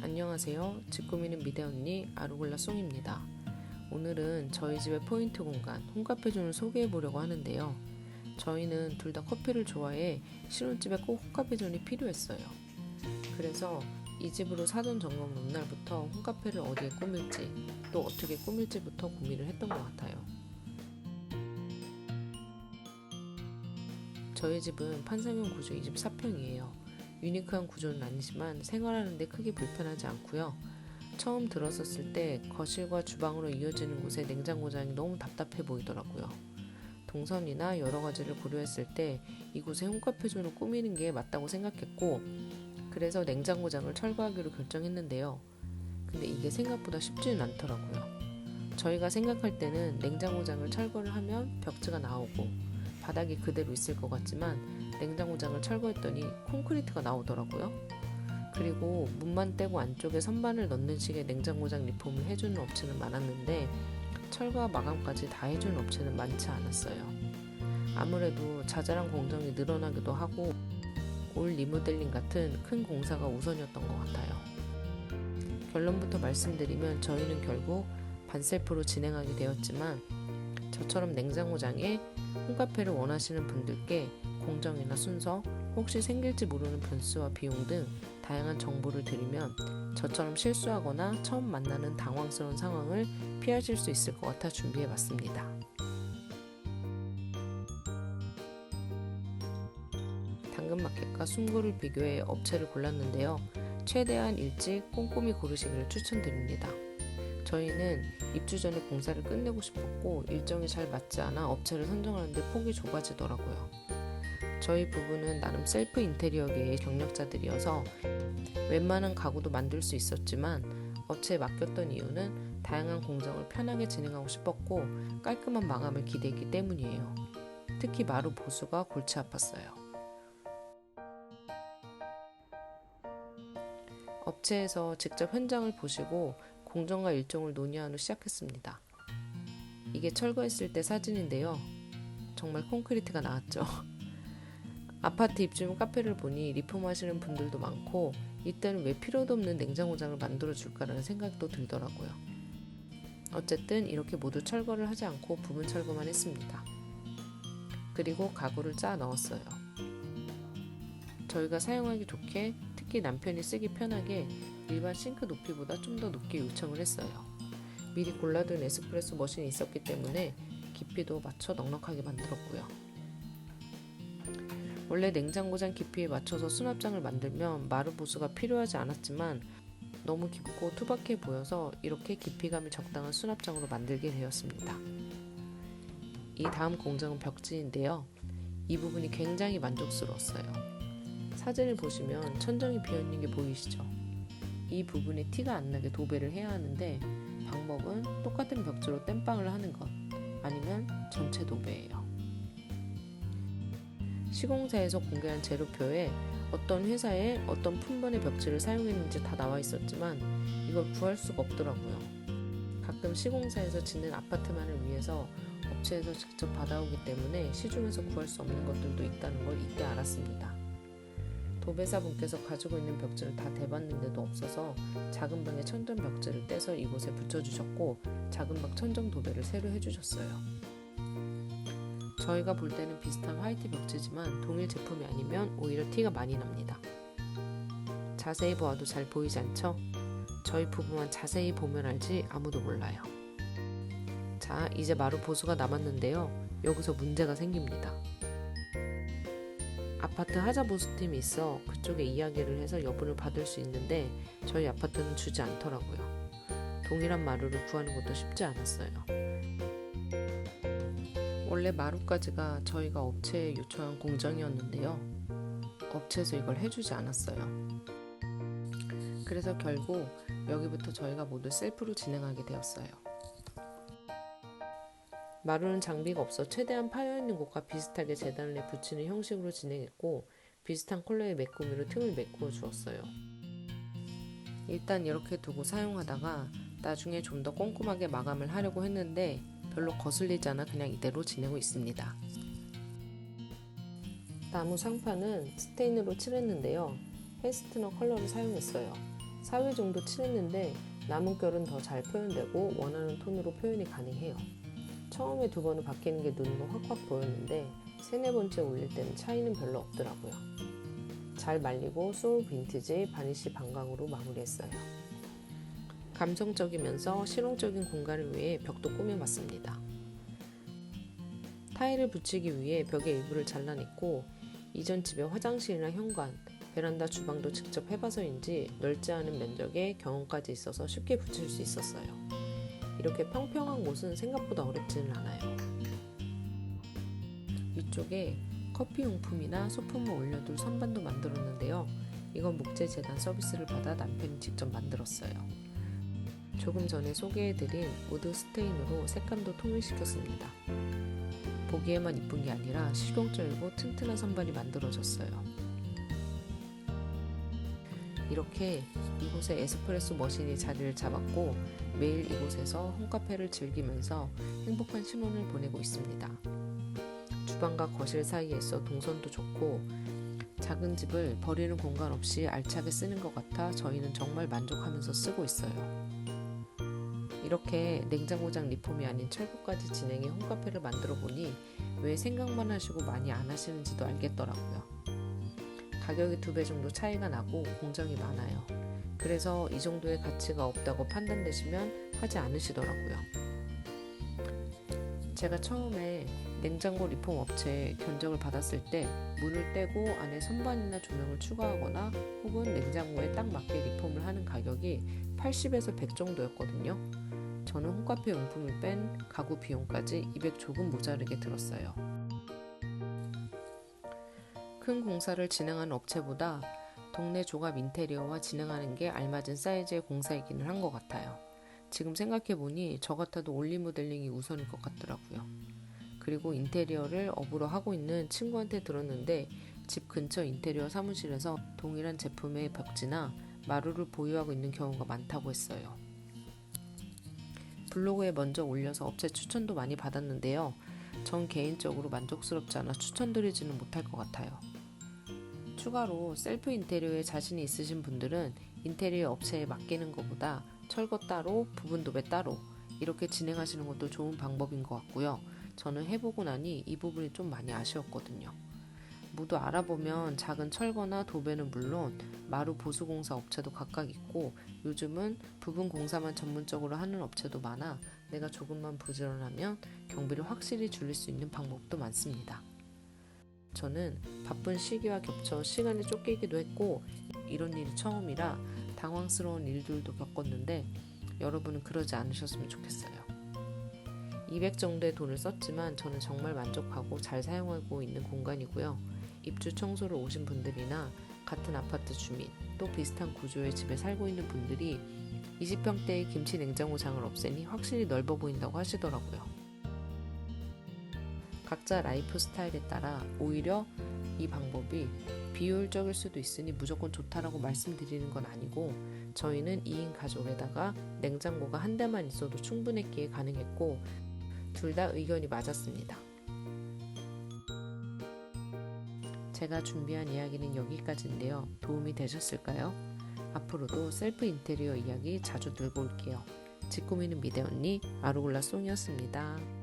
안녕하세요. 집 꾸미는 미대 언니 아루골라 송입니다. 오늘은 저희 집의 포인트 공간 홈카페존을 소개해 보려고 하는데요. 저희는 둘 다 커피를 좋아해 신혼집에 꼭 홈카페존이 필요했어요. 그래서 이 집으로 사전 점검 온 날부터 홈카페를 어디에 꾸밀지 또 어떻게 꾸밀지부터 고민을 했던 것 같아요. 저희 집은 판상형 구조 24평이에요. 유니크한 구조는 아니지만 생활하는 데 크게 불편하지 않고요. 처음 들었었을 때 거실과 주방으로 이어지는 곳에 냉장고장이 너무 답답해 보이더라고요. 동선이나 여러 가지를 고려했을 때 이곳에 홈카페존을 꾸미는 게 맞다고 생각했고, 그래서 냉장고장을 철거하기로 결정했는데요. 근데 이게 생각보다 쉽지는 않더라고요. 저희가 생각할 때는 냉장고장을 철거를 하면 벽지가 나오고 바닥이 그대로 있을 것 같지만 냉장고장을 철거했더니 콘크리트가 나오더라고요. 그리고 문만 떼고 안쪽에 선반을 넣는 식의 냉장고장 리폼을 해주는 업체는 많았는데 철거와 마감까지 다 해주는 업체는 많지 않았어요. 아무래도 자잘한 공정이 늘어나기도 하고 올 리모델링 같은 큰 공사가 우선이었던 것 같아요. 결론부터 말씀드리면 저희는 결국 반셀프로 진행하게 되었지만 저처럼 냉장고장에 홈카페를 원하시는 분들께 공정이나 순서, 혹시 생길지 모르는 변수와 비용 등 다양한 정보를 드리면 저처럼 실수하거나 처음 만나는 당황스러운 상황을 피하실 수 있을 것 같아 준비해봤습니다. 당근마켓과 숨고를 비교해 업체를 골랐는데요. 최대한 일찍 꼼꼼히 고르시기를 추천드립니다. 저희는 입주 전에 공사를 끝내고 싶었고 일정이 잘 맞지 않아 업체를 선정하는데 폭이 좁아지더라고요. 저희 부부는 나름 셀프 인테리어계의 경력자들이어서 웬만한 가구도 만들 수 있었지만 업체에 맡겼던 이유는 다양한 공정을 편하게 진행하고 싶었고 깔끔한 마감을 기대했기 때문이에요. 특히 마루 보수가 골치 아팠어요. 업체에서 직접 현장을 보시고 공정과 일정을 논의한 후 시작했습니다. 이게 철거했을 때 사진인데요. 정말 콘크리트가 나왔죠. 아파트 입주민 카페를 보니 리폼하시는 분들도 많고 이때는 왜 필요도 없는 냉장고장을 만들어줄까라는 생각도 들더라고요. 어쨌든 이렇게 모두 철거를 하지 않고 부분 철거만 했습니다. 그리고 가구를 짜 넣었어요. 저희가 사용하기 좋게 특히 남편이 쓰기 편하게 일반 싱크 높이보다 좀 더 높게 요청을 했어요. 미리 골라둔 에스프레소 머신이 있었기 때문에 깊이도 맞춰 넉넉하게 만들었고요. 원래 냉장고장 깊이에 맞춰서 수납장을 만들면 마루 보수가 필요하지 않았지만 너무 깊고 투박해 보여서 이렇게 깊이감이 적당한 수납장으로 만들게 되었습니다. 이 다음 공정은 벽지인데요. 이 부분이 굉장히 만족스러웠어요. 사진을 보시면 천정이 비어있는 게 보이시죠? 이 부분에 티가 안 나게 도배를 해야 하는데 방법은 똑같은 벽지로 땜빵을 하는 것 아니면 전체 도배예요. 시공사에서 공개한 재료표에 어떤 회사에 어떤 품번의 벽지를 사용했는지 다 나와 있었지만 이걸 구할 수가 없더라고요. 가끔 시공사에서 짓는 아파트만을 위해서 업체에서 직접 받아오기 때문에 시중에서 구할 수 없는 것들도 있다는 걸 이때 알았습니다. 도배사분께서 가지고 있는 벽지를 다 대봤는데도 없어서 작은 방에 천정 벽지를 떼서 이곳에 붙여주셨고 작은 방 천정 도배를 새로 해주셨어요. 저희가 볼 때는 비슷한 화이트 벽지지만 동일 제품이 아니면 오히려 티가 많이 납니다. 자세히 보아도 잘 보이지 않죠? 저희 부부만 자세히 보면 알지 아무도 몰라요. 자, 이제 마루 보수가 남았는데요. 여기서 문제가 생깁니다. 아파트 하자 보수팀이 있어 그쪽에 이야기를 해서 여부를 받을 수 있는데 저희 아파트는 주지 않더라고요. 동일한 마루를 구하는 것도 쉽지 않았어요. 원래 마루까지가 저희가 업체에 요청한 공정이었는데요. 업체에서 이걸 해주지 않았어요. 그래서 결국 여기부터 저희가 모두 셀프로 진행하게 되었어요. 마루는 장비가 없어 최대한 파여있는 곳과 비슷하게 재단을 해 붙이는 형식으로 진행했고 비슷한 컬러의 메꾸미로 틈을 메꾸어 주었어요. 일단 이렇게 두고 사용하다가 나중에 좀 더 꼼꼼하게 마감을 하려고 했는데 별로 거슬리지 않아 그냥 이대로 지내고 있습니다. 나무 상판은 스테인으로 칠했는데요. 헤스트너 컬러를 사용했어요. 4회 정도 칠했는데 남은 결은 더 잘 표현되고 원하는 톤으로 표현이 가능해요. 처음에 2번은 바뀌는 게 눈으로 확확 보였는데 3, 4번째 올릴 때는 차이는 별로 없더라고요. 잘 말리고 소울 빈티지 바니쉬 반광으로 마무리했어요. 감성적이면서 실용적인 공간을 위해 벽도 꾸며봤습니다. 타일을 붙이기 위해 벽의 일부를 잘라냈고 이전 집의 화장실이나 현관, 베란다, 주방도 직접 해봐서인지 넓지 않은 면적에 경험까지 있어서 쉽게 붙일 수 있었어요. 이렇게 평평한 곳은 생각보다 어렵지는 않아요. 위쪽에 커피 용품이나 소품을 올려둘 선반도 만들었는데요. 이건 목재재단 서비스를 받아 남편이 직접 만들었어요. 조금 전에 소개해드린 우드 스테인으로 색감도 통일시켰습니다. 보기에만 이쁜 게 아니라 실용적이고 튼튼한 선반이 만들어졌어요. 이렇게 이곳에 에스프레소 머신이 자리를 잡았고 매일 이곳에서 홈카페를 즐기면서 행복한 신혼을 보내고 있습니다. 주방과 거실 사이에서 동선도 좋고 작은 집을 버리는 공간 없이 알차게 쓰는 것 같아 저희는 정말 만족하면서 쓰고 있어요. 이렇게 냉장고장 리폼이 아닌 철거까지 진행해 홈카페를 만들어 보니 왜 생각만 하시고 많이 안 하시는지도 알겠더라고요. 가격이 2배 정도 차이가 나고 공정이 많아요. 그래서 이 정도의 가치가 없다고 판단되시면 하지 않으시더라고요. 제가 처음에 냉장고 리폼 업체에 견적을 받았을 때 문을 떼고 안에 선반이나 조명을 추가하거나 혹은 냉장고에 딱 맞게 리폼을 하는 가격이 80에서 100 정도였거든요. 저는 홈카페 용품을 뺀 가구 비용까지 200 조금 모자르게 들었어요. 큰 공사를 진행하는 업체보다 동네 조갑 인테리어와 진행하는 게 알맞은 사이즈의 공사이기는 한 것 같아요. 지금 생각해보니 저 같아도 올리 모델링이 우선일 것 같더라고요. 그리고 인테리어를 업으로 하고 있는 친구한테 들었는데 집 근처 인테리어 사무실에서 동일한 제품의 벽지나 마루를 보유하고 있는 경우가 많다고 했어요. 블로그에 먼저 올려서 업체 추천도 많이 받았는데요. 전 개인적으로 만족스럽지 않아 추천드리지는 못할 것 같아요. 추가로 셀프 인테리어에 자신이 있으신 분들은 인테리어 업체에 맡기는 것보다 철거 따로, 부분 도배 따로 이렇게 진행하시는 것도 좋은 방법인 것 같고요. 저는 해보고 나니 이 부분이 좀 많이 아쉬웠거든요. 모두 알아보면 작은 철거나 도배는 물론 마루 보수공사 업체도 각각 있고 요즘은 부분 공사만 전문적으로 하는 업체도 많아 내가 조금만 부지런하면 경비를 확실히 줄일 수 있는 방법도 많습니다. 저는 바쁜 시기와 겹쳐 시간이 쫓기기도 했고 이런 일이 처음이라 당황스러운 일들도 겪었는데 여러분은 그러지 않으셨으면 좋겠어요. 200 정도의 돈을 썼지만 저는 정말 만족하고 잘 사용하고 있는 공간이고요. 입주 청소를 오신 분들이나 같은 아파트 주민 또 비슷한 구조의 집에 살고 있는 분들이 20평대의 김치 냉장고장을 없애니 확실히 넓어 보인다고 하시더라고요. 각자 라이프 스타일에 따라 오히려 이 방법이 비효율적일 수도 있으니 무조건 좋다라고 말씀드리는 건 아니고 저희는 2인 가족에다가 냉장고가 한 대만 있어도 충분했기에 가능했고 둘 다 의견이 맞았습니다. 제가 준비한 이야기는 여기까지인데요. 도움이 되셨을까요? 앞으로도 셀프 인테리어 이야기 자주 들고 올게요. 집 꾸미는 미대 언니 아루골라 송이었습니다.